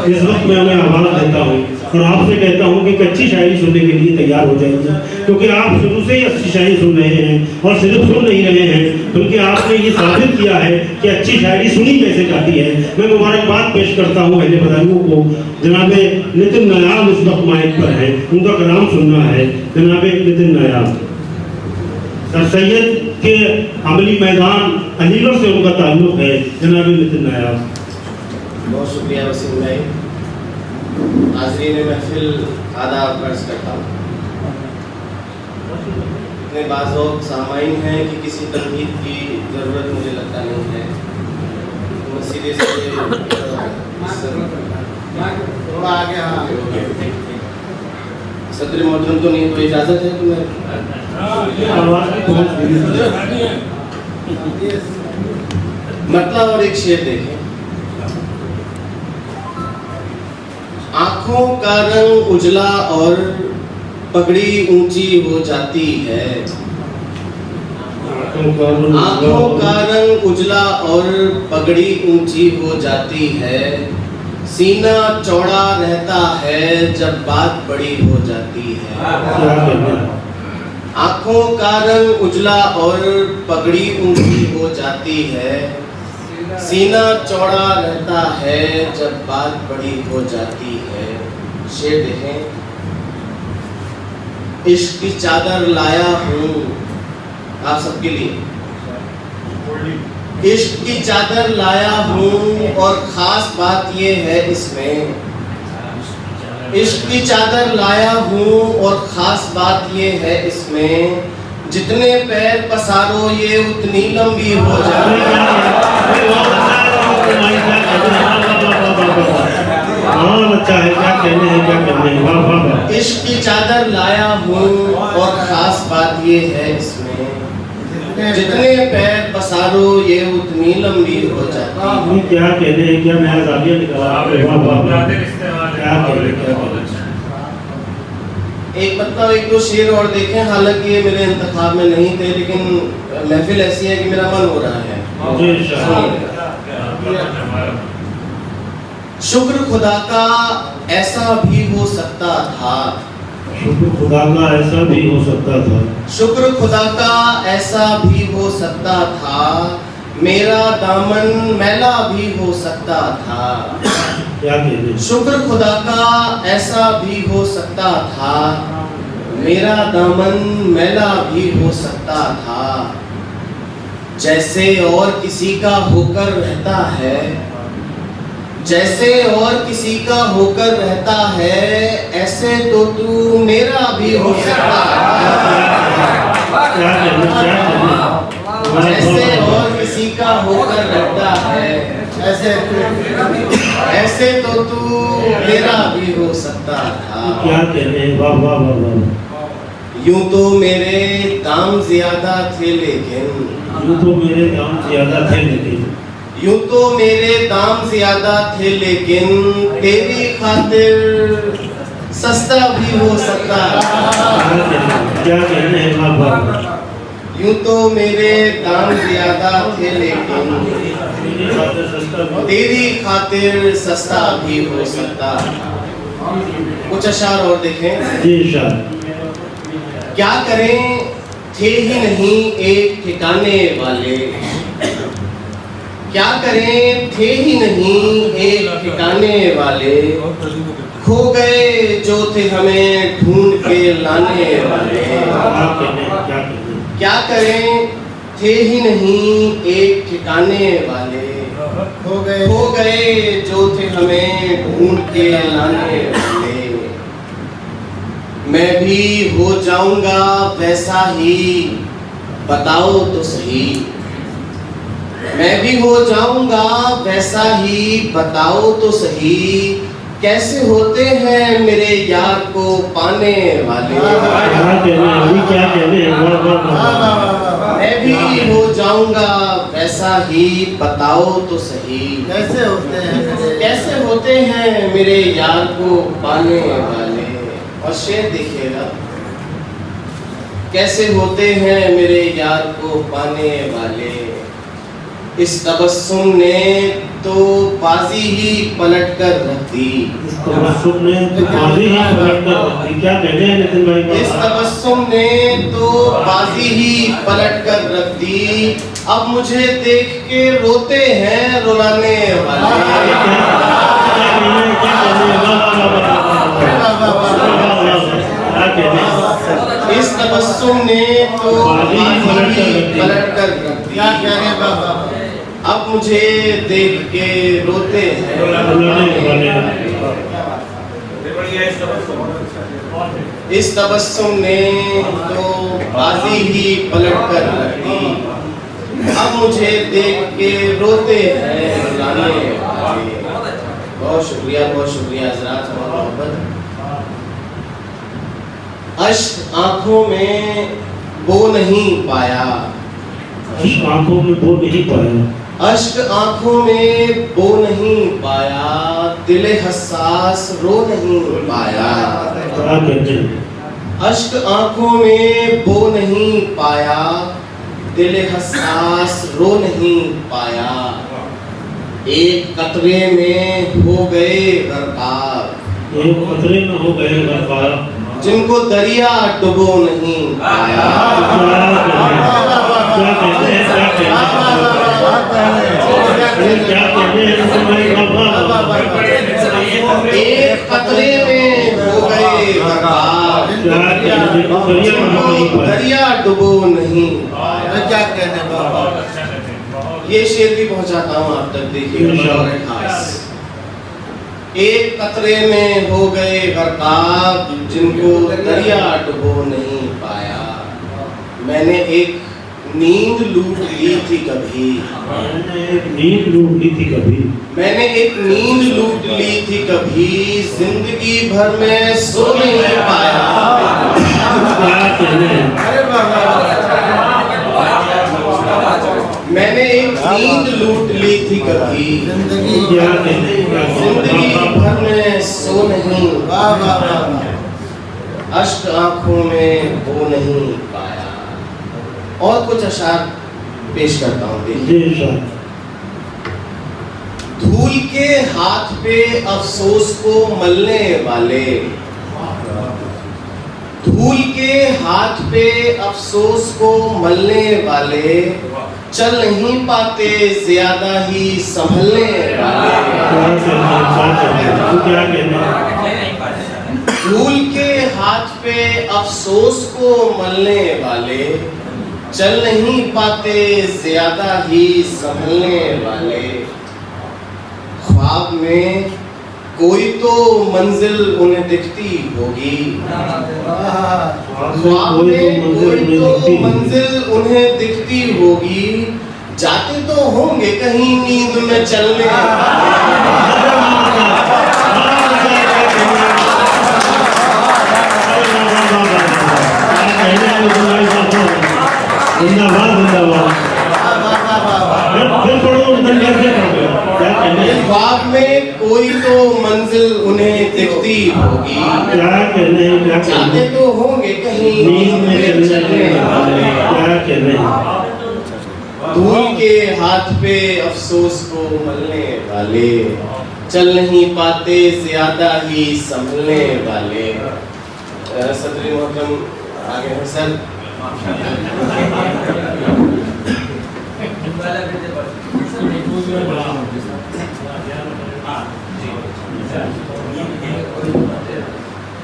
इस वक्त मैं उन्हें हवाला देता हूँ और आपसे कहता हूँ कि अच्छी शायरी सुनने के लिए तैयार हो जाइए, क्योंकि आप शुरू से ही अच्छी शायरी सुन रहे हैं और सिर्फ सुन नहीं रहे हैं, क्योंकि आपने ये साबित किया है कि अच्छी शायरी सुनी कैसे जाती है। मैं मुबारकबाद पेश करता हूँ अहले बदायूं को। जनाब नितिन नायाब इस वक्त माइक पर है, उनका कलाम सुनना है। जनाब नितिन नायाब सर सैयद के अमली मैदान अलीगढ़ से उनका ताल्लुक है। जनाब नितिन नायाब। बहुत शुक्रिया वसीम भाई। हाज़रीन महफिल आदाब अर्ज़ करता हूँ। इतने बाज़ोक़ सामाईन हैं कि किसी तनकीद की ज़रूरत मुझे लगता नहीं है। तो सीधे से थोड़ा आगे सदर मोहतरम तो नहीं, तो इजाज़त है तुम्हें? मतलब और एक शेर देखें। आँखों का रंग उजला और पगड़ी ऊंची हो जाती है। आँखों का रंग उजला और पगड़ी ऊंची हो जाती है। सीना चौड़ा रहता है जब बात बड़ी हो जाती है। आँखों का रंग उजला और पगड़ी ऊंची हो जाती है। सीना चौड़ा रहता है जब बात बड़ी हो जाती है। शेर देखें। इश्क की चादर लाया हूँ आप सबके लिए। इश्क की चादर लाया हूँ और ख़ास बात ये है इसमें। इश्क की चादर लाया हूँ और ख़ास बात ये है इसमें। जितने पैर पसारो ये उतनी लंबी हो जाए। अच्छा है, क्या कहने हैं, क्या कहने हैं। वाह वाह वाह। इश्क की चादर लाया हूँ और ख़ास बात ये है इसमें। जितने पैर पसारो ये उतनी लंबी हो जाती है। क्या कहने हैं, क्या नया ज़ाविया निकाला। वाह वाह वाह। क्या कहने, क्या कहने। एक मतलब एक दो शेर और देखें। हालांकि ये मेरे इंतखाब में नहीं थे, लेकिन महफिल ऐसी है कि मेरा मन हो रहा है। शुक्र खुदा का ऐसा भी हो सकता था। शुक्र खुदा का ऐसा भी हो सकता था। शुक्र खुदा का ऐसा भी हो सकता था। मेरा दामन मैला भी हो सकता था। क्या कहते? शुक्र खुदा का ऐसा भी हो सकता था। मेरा दामन मैला भी हो सकता था। जैसे और किसी का होकर रहता है। जैसे और किसी का होकर रहता है। ऐसे तो तू मेरा भी हो सकता है। जैसे और किसी का होकर रहता है। ऐसे तो तू मेरा भी हो सकता था। क्या कहते हैं। वाह वाह वाह वाह। यूं तो मेरे दाम ज्यादा थे लेकिन। यूं तो मेरे दाम ज्यादा थे लेकिन। यूं तो मेरे दाम ज्यादा थे लेकिन तेरी खातिर सस्ता भी हो सकता है। क्या कहते हैं। वाह वाह। यूं तो मेरे दाम ज्यादा थे लेकिन तेरी खातिर सस्ता भी हो सकता है। कुछ अशार और देखें। जी इरशाद। क्या करें थे ही नहीं एक ठिकाने वाले। क्या करें थे ही नहीं एक ठिकाने वाले। खो गए जो थे हमें ढूंढ के लाने वाले। क्या करें थे ही नहीं एक ठिकाने वाले। खो गए जो थे हमें ढूंढ के लाने वाले। मैं भी हो जाऊंगा वैसा ही बताओ तो सही। मैं भी हो जाऊंगा वैसा ही बताओ तो सही। कैसे होते हैं मेरे यार को पाने वाले। मैं भी हो जाऊंगा वैसा ही बताओ तो सही। कैसे होते हैं मेरे यार को पाने वाले। और शेर देखिएगा। कैसे होते हैं मेरे यार को पाने वाले। इस तबस्सुम ने तो बाजी ही पलट कर रख दी। इस तबस्सुम ने तो बाजी ही पलट कर रख दी। क्या कहते हैं नितिन भाई? इस तबस्सुम ने तो बाजी ही पलट कर रख दी। अब मुझे देख के रोते हैं रुलाने वाले। इस तबस्सुम ने तो बाजी ही पलट कर रख दी। क्या कह रहे बाबा? अब मुझे देख के रोते हैं रुलाने वाले। इस तबस्सुम ने तो बाजी ही पलट कर रख दी। अब मुझे देख के रोते हैं रुलाने वाले। बहुत शुक्रिया हज़रात, बहुत मोहब्बत। अश्क आंखों में वो नहीं पाया। अश्क आंखों में वो नहीं पाया। अश्क आंखों में वो नहीं पाया। दिले हसास रो नहीं पाया। अश्क आंखों में वो नहीं पाया। दिले हसास रो नहीं पाया। एक कतरे में हो गए गरकाब। एक कतरे में हो गए गरकाब। जिनको दरिया डुबो नहीं पाया। क्या कहते हैं? एक कतरे में हो गए गरकाब। दरिया डुबो नहीं। क्या कहने बाबा? ये शेर भी पहुंचाता हूँ आप तक, देखिए। एक कतरे में हो गए गरकाब। जिनको दरिया डुबो नहीं पाया। मैंने एक नींद लूट ली थी कभी। मैंने एक नींद लूट ली थी कभी। मैंने एक नींद लूट ली थी कभी। जिंदगी भर में सो नहीं पाया। मैंने एक नींद लूट ली थी कभी। जिंदगी भर में सो नहीं। अश्क आंखों में वो नहीं पाया। और कुछ अशार पेश करता हूँ, देखिए। धूल के हाथ पे अफसोस को मलने वाले। धूल के हाथ पे अफसोस को मलने वाले। चल नहीं पाते ज्यादा ही संभलने वाले। धूल के हाथ पे अफसोस को मलने वाले। चल नहीं पाते ज्यादा ही संभलने वाले। ख्वाब में कोई तो मंजिल उन्हें दिखती होगी। ख्वाब में कोई तो मंजिल उन्हें दिखती होगी। जाते तो होंगे कहीं नींद में चलने। ख्वाब में कोई तो मंजिल उन्हें दिखती होगी। जाते तो होंगे कहीं नींद में चलने वाले। धूल के हाथ पे अफसोस को मलने वाले। चल नहीं पाते ज्यादा ही संभलने वाले। सदरी मोहतरम आगे हैं सर।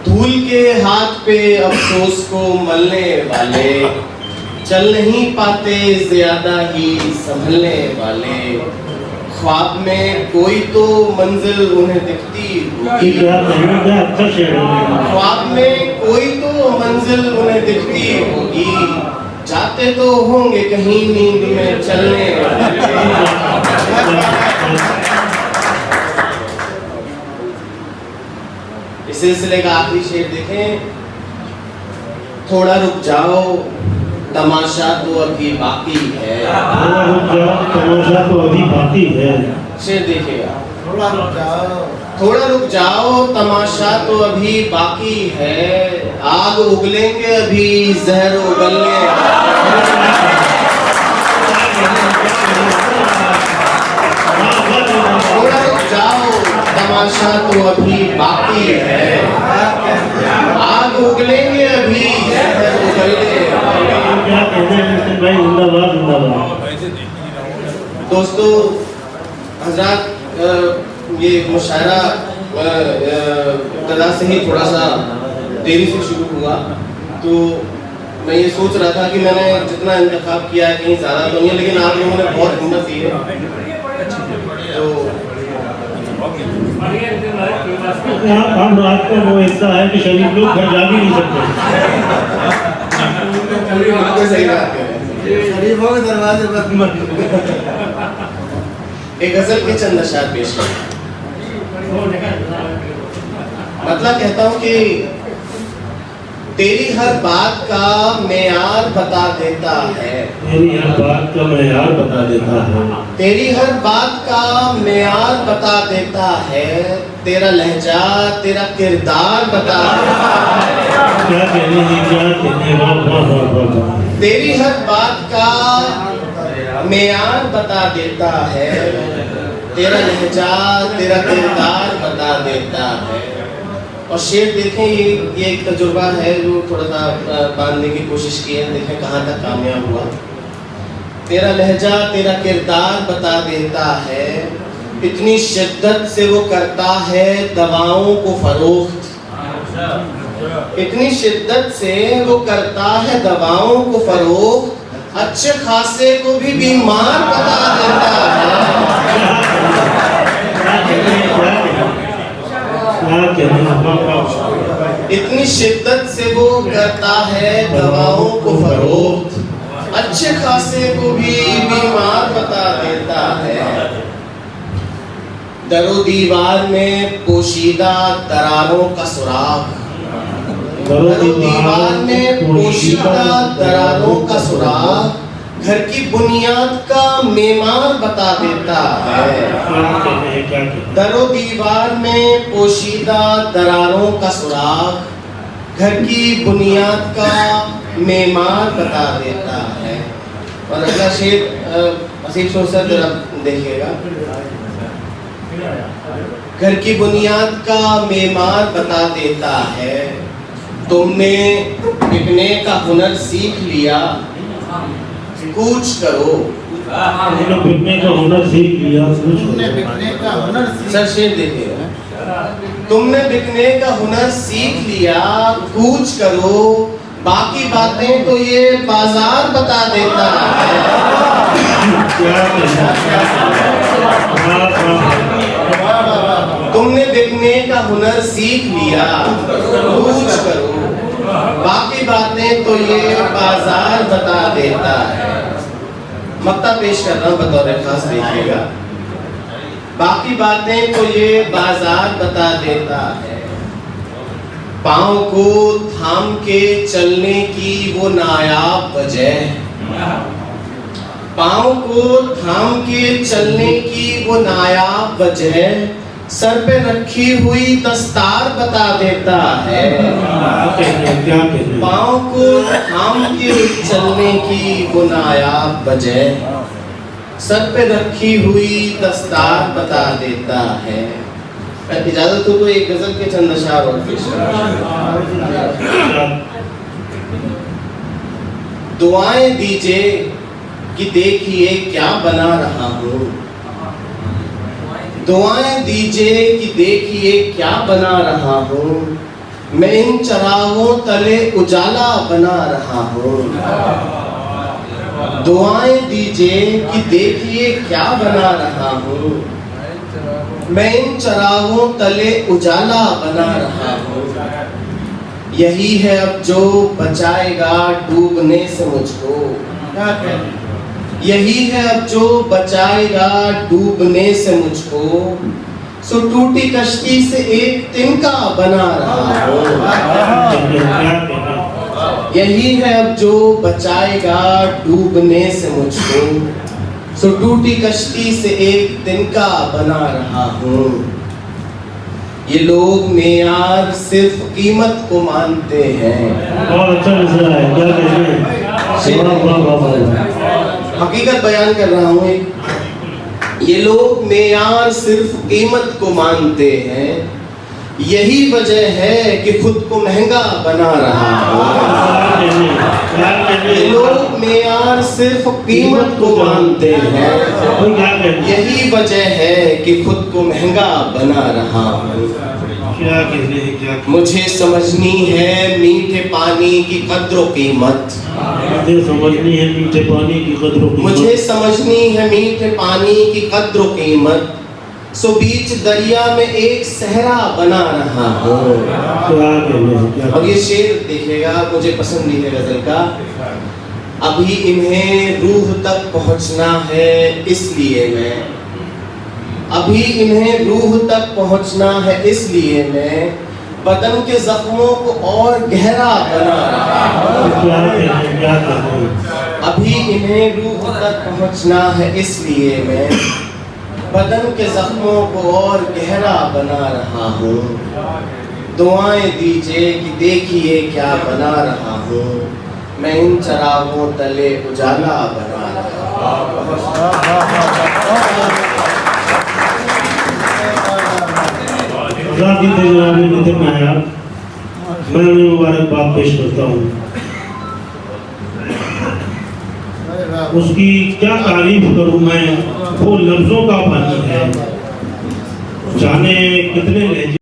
धूल के हाथ पे अफसोस को मलने वाले। चल नहीं पाते ज्यादा ही संभलने वाले। ख्वाब में कोई तो मंजिल उन्हें दिखती होगी। ख्वाब में कोई तो मंजिल उन्हें दिखती होगी। जाते तो होंगे कहीं नींद में चलने वाले। इस सिलसिले का आखिरी शेर देखें। थोड़ा रुक जाओ तमाशा तो अभी बाकी है। तमाशा तो अभी बाकी है। शेर देखिएगा। थोड़ा रुक जाओ तमाशा तो अभी बाकी है। आग उगलेंगे अभी जहर उगलने। तमाशा तो अभी बाकी है, आग उगलेंगे अभी, क्या कहते हैं मुस्लिम भाई, जिंदाबाद जिंदाबाद। दोस्तों हजरात, ये मुशायरा इब्तिदा से ही थोड़ा सा देरी से शुरू हुआ, तो मैं ये सोच रहा था कि मैंने जितना इंतखाब किया है कहीं ज़्यादा तो नहीं है, लेकिन आप लोगों ने बहुत हिम्मत दी है। तो हम रात को वो ऐसा है कि शरीफ लोग घर जा भी नहीं सकते। सही बात है, शरीफों के दरवाजे पर एक गजल के चंद अशार पेश कर। मतलब कहता हूँ कि तेरी हर बात का मेयार बता देता है, तेरी हर बात का मेयार बता देता है, तेरी हर बात का मेयार बता देता है, तेरा लहजा तेरा किरदार बता देता है। क्या कहने जी, क्या कहने, वाह वाह वाह वाह वाह। तेरी हर बात का मेयार बता देता है, तेरा लहजा तेरा किरदार बता देता है। और शेर देखें, ये एक तजुर्बा है जो थोड़ा सा बांधने की कोशिश की है, देखें कहाँ तक कामयाब हुआ। तेरा लहजा तेरा किरदार बता देता है, इतनी शिद्दत से वो करता है दवाओं को फरोख्त, इतनी शिद्दत से वो करता है दवाओं को फरोख्त, अच्छे खासे को भी बीमार बता देता है। इतनी शिद्दत से वो करता है दवाओं को फरोख्त, अच्छे खासे को भी बीमार बता देता है। दरो दीवार में पोशीदा दरारों का सुराग, दरो दीवार में पोशीदा दरारों का सुराग, घर की बुनियाद का मेमार बता देता है। दरो दीवार में पोशीदा दरारों का सुराग, घर की बुनियाद का मेमार बता देता है। और अगला शेर असीम सोचा जरा देखिएगा। घर की बुनियाद का मेमार बता देता है, तुमने बिकने का हुनर सीख लिया, कूच करो। बिकने का हुनर सीख लिया, तुमने बिकने का हुनर सर शेर देखिए, तुमने बिकने का हुनर सीख लिया, कूच करो, बाकी बातें तो ये बाजार बता देता है। तुमने बिकने का हुनर सीख लिया, कूच करो, बाकी बातें तो ये बाजार बता देता है। मक्ता पेश कर रहा हूँ बतौर खास, देखिएगा। बाकी बातें तो ये बाजार बता देता है, पाँव को थाम के चलने की वो नायाब वजह, पाँव को थाम के चलने की वो नायाब वजह, सर पे रखी हुई दस्तार बता देता है। पाँव को थाम के चलने की वो नायाब वजह, सर पे रखी हुई दस्तार बता देता है। इजाजत हो तो एक गजल के चंद अशार और पेश दुआएं दीजिए कि देखिए क्या बना रहा हूँ, दुआएं दीजिए कि देखिए क्या बना रहा हूँ, मैं इन चरागों तले उजाला बना रहा हूँ। दुआएं दीजिए कि देखिए क्या बना रहा हूँ, मैं इन चरागों तले उजाला बना रहा हूँ। यही है अब जो बचाएगा डूबने से मुझको, यही है अब जो बचाएगा डूबने से मुझको, सो टूटी कश्ती से एक तिनका बना रहा हूँ। यही है अब जो बचाएगा डूबने से मुझको, सो टूटी कश्ती से एक तिनका बना रहा हूँ। ये लोग मेयार सिर्फ कीमत को मानते हैं। बहुत अच्छा मिसरा है, क्या कहते हैं। हकीकत बयान कर रहा हूँ। एक ये लोग मेयार सिर्फ कीमत को मानते हैं, यही वजह है कि खुद को महंगा बना रहा है। ये लोग मेयार सिर्फ कीमत को मानते हैं, यही वजह है कि खुद को महंगा बना रहा है। क्या कहने हैं, क्या मुझे समझनी है मीठे पानी की कद्र कीमत, मुझे समझनी है मीठे पानी की कद्र कीमत, मुझे समझनी है मीठे पानी की कद्र कीमत। सो बीच दरिया में एक सहरा बना रहा हूँ। क्या कहने हैं, क्या और ये शेर देखिएगा, मुझे पसंद नहीं है गजल का। अभी इन्हें रूह तक पहुँचना है इसलिए मैं, अभी इन्हें रूह तक पहुँचना है इसलिए मैं बदन के जख्मों को और गहरा बना रहा हूँ। क्या कहने हैं, क्या कहने हैं। अभी इन्हें रूह तक पहुँचना है इसलिए मैं बदन के जख्मों को और गहरा बना रहा हूँ। दुआएं दीजिए कि देखिए क्या बना रहा हूँ, मैं इन चरागों तले उजाला बना रहा हूँ। मैं उन्हें मुबारकबाद पेश करता हूँ। उसकी क्या तारीफ करूँ मैं, वो लफ्जों का पानी है, जाने कितने लहजे